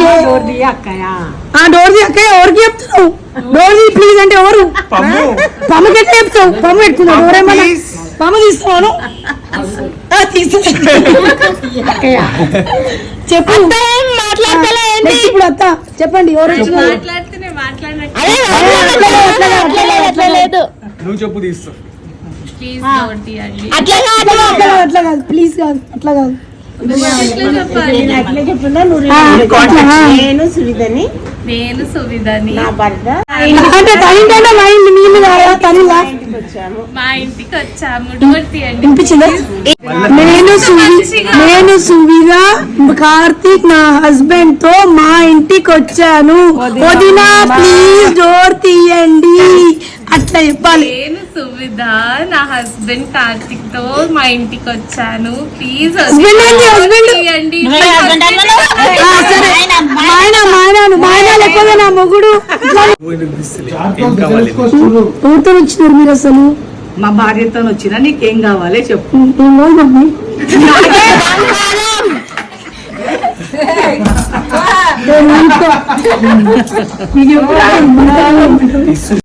Door the అక్కయ్య ఎవరికి చెప్తున్నావు? డోర్ ది ప్లీజ్ అంటే ఎవరు? పమ్మకి ఎట్లా చెప్తావు? పమ్మ పెట్టుకున్నావు డోర్ ఏమన్నా? పమ్మ తీసుకోను చెప్పు. ఇప్పుడు అత్త చెప్పండి ఎవరు నువ్వు చెప్పు తీస్తా. అట్లా కాదు ప్లీజ్ కాదు అట్లా కాదు. నేను సువిధని అంటే తనింటే మైండ్ నీళ్ళు తనిలా మా ఇంటికి వచ్చాము. డోర్ తీయండి. వినిపించిందా? నేను సువిధ కార్తీక్ నా హస్బెండ్ తో మా ఇంటికి వచ్చాను. వదినా ప్లీజ్ డోర్ తీయండి అట్లా చెప్పాలి. నేను సువిధ నా హస్బెండ్ కార్తిక్ తో మా ఇంటికి వచ్చాను. ప్లీజ్ తీయండి. మాయన లేకపోతే నా మొగుడు ఎవరితో వచ్చినారు మీరు అసలు? మా భార్యతో వచ్చినా నీకేం కావాలి చెప్పు. మమ్మీ